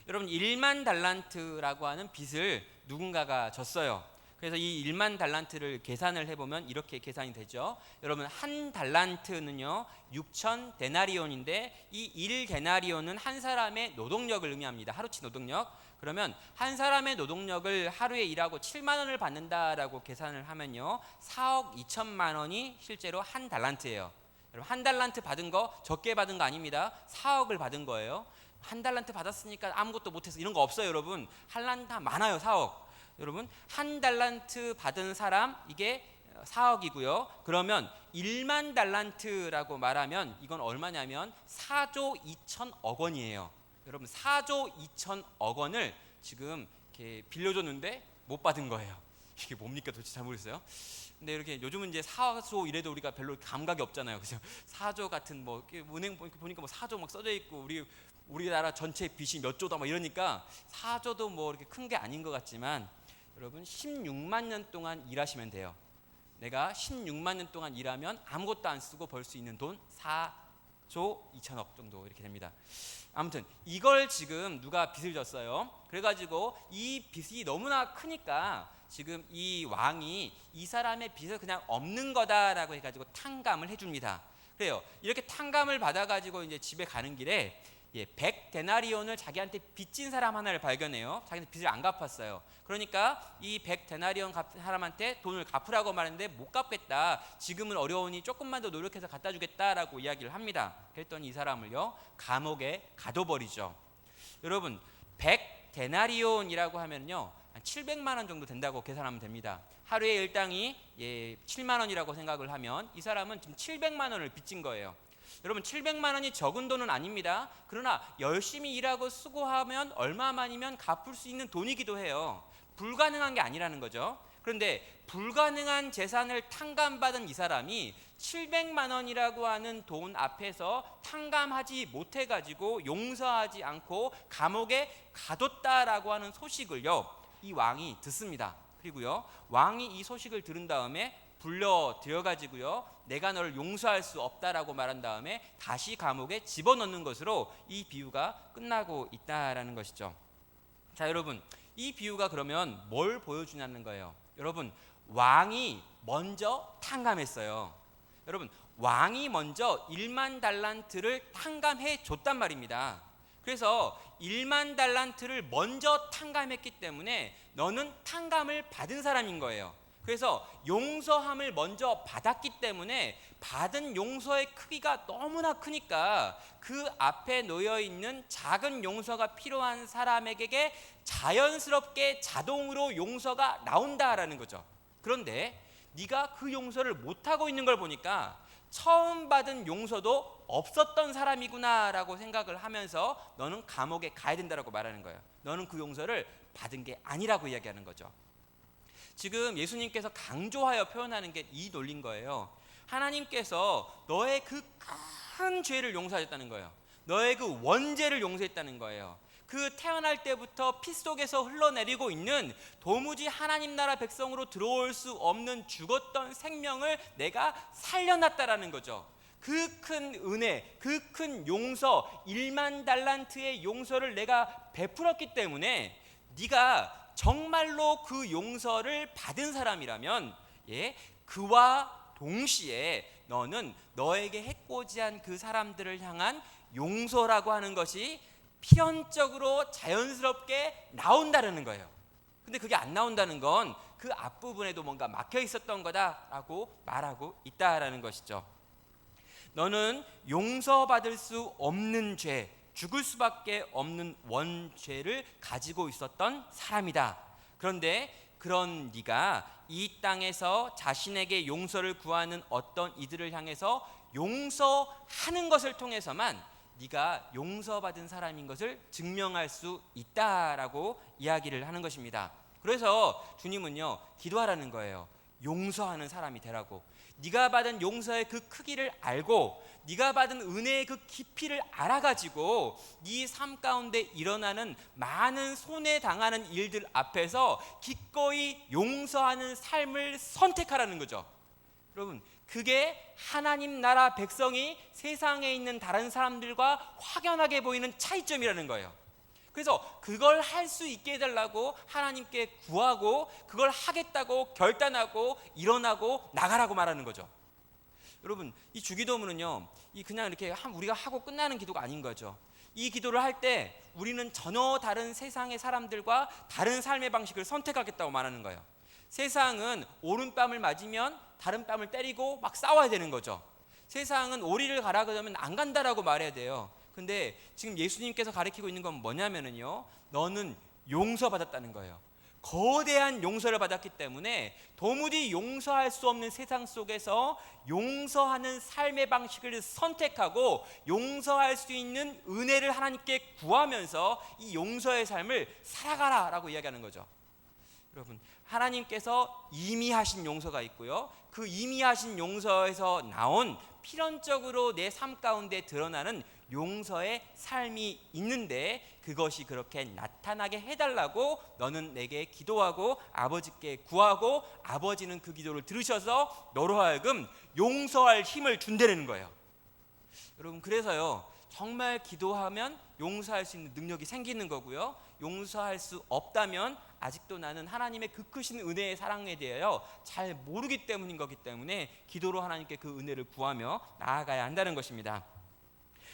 여러분, 1만 달란트라고 하는 빚을 누군가가 졌어요. 그래서 이 1만 달란트를 계산을 해보면 이렇게 계산이 되죠. 여러분, 한 달란트는요 6천 데나리온인데 이 1데나리온은 한 사람의 노동력을 의미합니다. 하루치 노동력. 그러면 한 사람의 노동력을 하루에 일하고 7만 원을 받는다라고 계산을 하면요 4억 2천만 원이 실제로 한 달란트예요. 여러분, 한 달란트 받은 거 적게 받은 거 아닙니다. 4억을 받은 거예요. 한 달란트 받았으니까 아무것도 못해서 이런 거 없어요. 여러분, 한 달란트 많아요. 4억. 여러분, 한 달란트 받은 사람 이게 4억이고요. 그러면 1만 달란트라고 말하면 이건 얼마냐면 4조 2천억 원이에요. 여러분, 4조 2천억 원을 지금 이렇게 빌려줬는데 못 받은 거예요. 이게 뭡니까 도대체 잘 모르겠어요. 근데 이렇게 요즘은 이제 4조 이래도 우리가 별로 감각이 없잖아요. 그죠? 4조 같은 뭐 은행 보니까 뭐 4조 막 써져 있고 우리나라 전체 빚이 몇 조다 막 이러니까 4조도 뭐 이렇게 큰 게 아닌 것 같지만 여러분 16만 년 동안 일하시면 돼요. 내가 16만 년 동안 일하면 아무것도 안 쓰고 벌 수 있는 돈 4조 2천억 정도 이렇게 됩니다. 아무튼 이걸 지금 누가 빚을 졌어요. 그래가지고 이 빚이 너무나 크니까 지금 이 왕이 이 사람의 빚을 그냥 없는 거다라고 해가지고 탕감을 해줍니다. 그래요. 이렇게 탕감을 받아가지고 이제 집에 가는 길에 100데나리온을 자기한테 빚진 사람 하나를 발견해요. 자기한테 빚을 안 갚았어요. 그러니까 이 100데나리온 사람한테 돈을 갚으라고 말했는데 못 갚겠다. 지금은 어려우니 조금만 더 노력해서 갖다 주겠다라고 이야기를 합니다. 그랬더니 이 사람을요 감옥에 가둬버리죠. 여러분 100데나리온이라고 하면요 한 700만 원 정도 된다고 계산하면 됩니다. 하루의 일당이 7만 원이라고 생각을 하면 이 사람은 지금 700만 원을 빚진 거예요. 여러분 700만 원이 적은 돈은 아닙니다. 그러나 열심히 일하고 수고하면 얼마만이면 갚을 수 있는 돈이기도 해요. 불가능한 게 아니라는 거죠. 그런데 불가능한 재산을 탕감받은 이 사람이 700만 원이라고 하는 돈 앞에서 탕감하지 못해가지고 용서하지 않고 감옥에 가뒀다라고 하는 소식을요 이 왕이 듣습니다. 그리고요 왕이 이 소식을 들은 다음에 불러 들여가지고요 내가 너를 용서할 수 없다라고 말한 다음에 다시 감옥에 집어넣는 것으로 이 비유가 끝나고 있다라는 것이죠. 자 여러분 이 비유가 그러면 뭘 보여주냐는 거예요. 여러분 왕이 먼저 탕감했어요. 여러분 왕이 먼저 1만 달란트를 탕감해 줬단 말입니다. 그래서 1만 달란트를 먼저 탕감했기 때문에 너는 탕감을 받은 사람인 거예요. 그래서 용서함을 먼저 받았기 때문에 받은 용서의 크기가 너무나 크니까 그 앞에 놓여 있는 작은 용서가 필요한 사람에게 자연스럽게 자동으로 용서가 나온다라는 거죠. 그런데 네가 그 용서를 못하고 있는 걸 보니까 처음 받은 용서도 없었던 사람이구나라고 생각을 하면서 너는 감옥에 가야 된다라고 말하는 거예요. 너는 그 용서를 받은 게 아니라고 이야기하는 거죠. 지금 예수님께서 강조하여 표현하는 게 이 논리인 거예요. 하나님께서 너의 그 큰 죄를 용서하셨다는 거예요. 너의 그 원죄를 용서했다는 거예요. 그 태어날 때부터 피 속에서 흘러내리고 있는 도무지 하나님 나라 백성으로 들어올 수 없는 죽었던 생명을 내가 살려놨다라는 거죠. 그 큰 은혜, 그 큰 용서, 1만 달란트의 용서를 내가 베풀었기 때문에 네가 정말로 그 용서를 받은 사람이라면 그와 동시에 너는 너에게 해코지한 그 사람들을 향한 용서라고 하는 것이 필연적으로 자연스럽게 나온다는 거예요. 근데 그게 안 나온다는 건 그 앞부분에도 뭔가 막혀 있었던 거다라고 말하고 있다라는 것이죠. 너는 용서받을 수 없는 죄, 죽을 수밖에 없는 원죄를 가지고 있었던 사람이다. 그런데 그런 네가 이 땅에서 자신에게 용서를 구하는 어떤 이들을 향해서 용서하는 것을 통해서만 네가 용서받은 사람인 것을 증명할 수 있다라고 이야기를 하는 것입니다. 그래서 주님은요 기도하라는 거예요. 용서하는 사람이 되라고. 네가 받은 용서의 그 크기를 알고 네가 받은 은혜의 그 깊이를 알아가지고 네 삶 가운데 일어나는 많은 손해당하는 일들 앞에서 기꺼이 용서하는 삶을 선택하라는 거죠. 여러분 그게 하나님 나라 백성이 세상에 있는 다른 사람들과 확연하게 보이는 차이점이라는 거예요. 그래서 그걸 할 수 있게 해달라고 하나님께 구하고 그걸 하겠다고 결단하고 일어나고 나가라고 말하는 거죠. 여러분 이 주기도문은요 이 그냥 이렇게 우리가 하고 끝나는 기도가 아닌 거죠. 이 기도를 할 때 우리는 전혀 다른 세상의 사람들과 다른 삶의 방식을 선택하겠다고 말하는 거예요. 세상은 오른뺨을 맞으면 다른 뺨을 때리고 막 싸워야 되는 거죠. 세상은 오리를 가라 그러면 안 간다라고 말해야 돼요. 근데 지금 예수님께서 가르치고 있는 건 뭐냐면요 너는 용서받았다는 거예요. 거대한 용서를 받았기 때문에 도무지 용서할 수 없는 세상 속에서 용서하는 삶의 방식을 선택하고 용서할 수 있는 은혜를 하나님께 구하면서 이 용서의 삶을 살아가라라고 이야기하는 거죠. 여러분 하나님께서 이미 하신 용서가 있고요 그 이미 하신 용서에서 나온 필연적으로 내 삶 가운데 드러나는 용서의 삶이 있는데 그것이 그렇게 나타나게 해달라고 너는 내게 기도하고 아버지께 구하고 아버지는 그 기도를 들으셔서 너로 하여금 용서할 힘을 준다는 거예요. 여러분, 그래서요, 정말 기도하면 용서할 수 있는 능력이 생기는 거고요, 용서할 수 없다면 아직도 나는 하나님의 그 크신 은혜의 사랑에 대하여 잘 모르기 때문인 거기 때문에 기도로 하나님께 그 은혜를 구하며 나아가야 한다는 것입니다.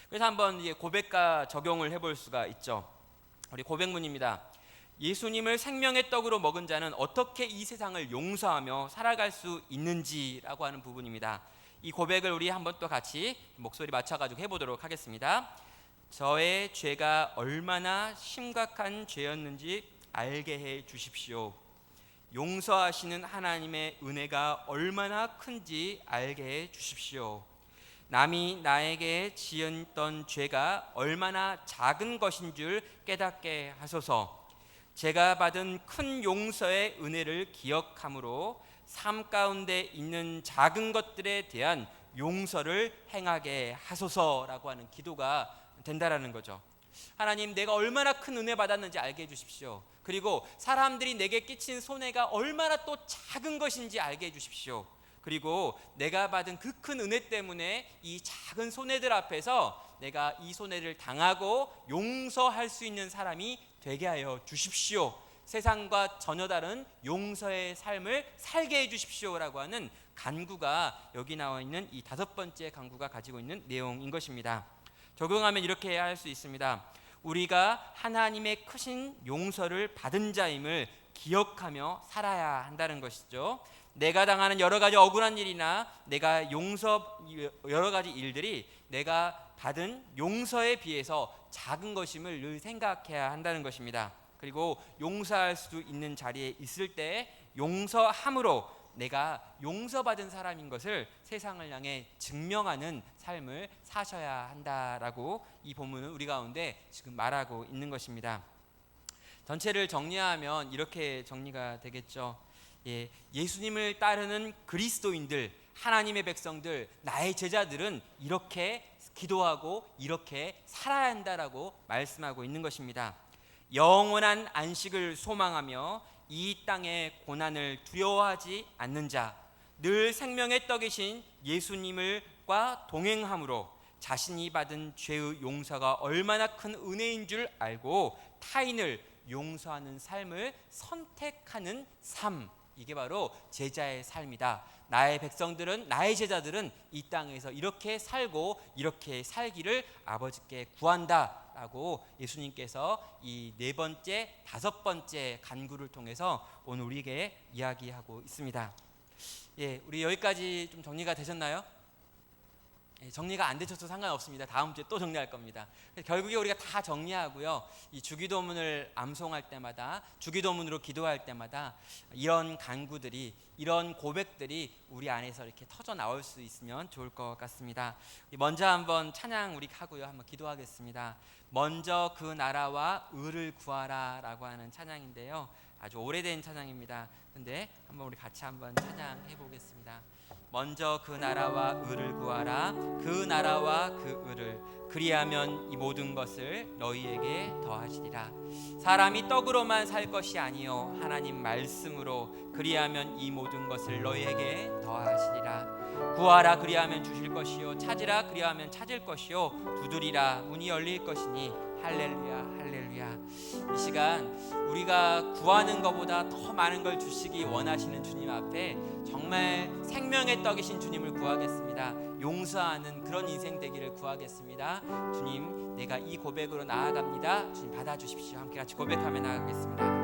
그래서 한번 이제 고백과 적용을 해볼 수가 있죠. 우리 고백문입니다. 예수님을 생명의 떡으로 먹은 자는 어떻게 이 세상을 용서하며 살아갈 수 있는지라고 하는 부분입니다. 이 고백을 우리 한번 또 같이 목소리 맞춰가지고 해보도록 하겠습니다. 저의 죄가 얼마나 심각한 죄였는지 알게 해 주십시오. 용서하시는 하나님의 은혜가 얼마나 큰지 알게 해 주십시오. 남이 나에게 지었던 죄가 얼마나 작은 것인 줄 깨닫게 하소서. 제가 받은 큰 용서의 은혜를 기억함으로 삶 가운데 있는 작은 것들에 대한 용서를 행하게 하소서라고 하는 기도가 된다라는 거죠. 하나님, 내가 얼마나 큰 은혜 받았는지 알게 해주십시오. 그리고 사람들이 내게 끼친 손해가 얼마나 또 작은 것인지 알게 해주십시오. 그리고 내가 받은 그 큰 은혜 때문에 이 작은 손해들 앞에서 내가 이 손해를 당하고 용서할 수 있는 사람이 되게 하여 주십시오. 세상과 전혀 다른 용서의 삶을 살게 해주십시오라고 하는 간구가 여기 나와 있는 이 5번째 간구가 가지고 있는 내용인 것입니다. 적용하면 이렇게 해야 할 수 있습니다. 우리가 하나님의 크신 용서를 받은 자임을 기억하며 살아야 한다는 것이죠. 내가 당하는 여러 가지 억울한 일이나 내가 여러 가지 일들이 내가 받은 용서에 비해서 작은 것임을 늘 생각해야 한다는 것입니다. 그리고 용서할 수 있는 자리에 있을 때 용서함으로 내가 용서받은 사람인 것을 세상을 향해 증명하는 삶을 사셔야 한다라고 이 본문은 우리 가운데 지금 말하고 있는 것입니다. 전체를 정리하면 이렇게 정리가 되겠죠. 예수님을 따르는 그리스도인들, 하나님의 백성들, 나의 제자들은 이렇게 기도하고 이렇게 살아야 한다라고 말씀하고 있는 것입니다. 영원한 안식을 소망하며 이 땅의 고난을 두려워하지 않는 자, 늘 생명의 떡이신 예수님과 동행함으로 자신이 받은 죄의 용서가 얼마나 큰 은혜인 줄 알고 타인을 용서하는 삶을 선택하는 삶, 이게 바로 제자의 삶이다. 나의 백성들은, 나의 제자들은 이 땅에서 이렇게 살고 이렇게 살기를 아버지께 구한다 라고 예수님께서 이 4번째, 5번째 간구를 통해서 오늘 우리에게 이야기하고 있습니다. 우리 여기까지 좀 정리가 되셨나요? 정리가 안 되셔도 상관없습니다. 다음 주에 또 정리할 겁니다. 결국에 우리가 다 정리하고요, 이 주기도문을 암송할 때마다, 주기도문으로 기도할 때마다 이런 간구들이, 이런 고백들이 우리 안에서 이렇게 터져 나올 수 있으면 좋을 것 같습니다. 먼저 한번 찬양 우리 하고요, 한번 기도하겠습니다. 먼저 그 나라와 의를 구하라 라고 하는 찬양인데요, 아주 오래된 찬양입니다. 근데 한번 우리 같이 한번 찬양해 보겠습니다. 먼저 그 나라와 의를 구하라. 그 나라와 그 의를, 그리하면 이 모든 것을 너희에게 더하시리라. 사람이 떡으로만 살 것이 아니요 하나님 말씀으로, 그리하면 이 모든 것을 너희에게 더하시리라. 구하라 그리하면 주실 것이요, 찾으라 그리하면 찾을 것이요, 두드리라 문이 열릴 것이니. 할렐루야 할렐루야. 이 시간 우리가 구하는 것보다 더 많은 걸 주시기 원하시는 주님 앞에 정말 생명의 떡이신 주님을 구하겠습니다. 용서하는 그런 인생 되기를 구하겠습니다. 주님, 내가 이 고백으로 나아갑니다. 주님 받아주십시오. 함께 같이 고백하며 나아가겠습니다.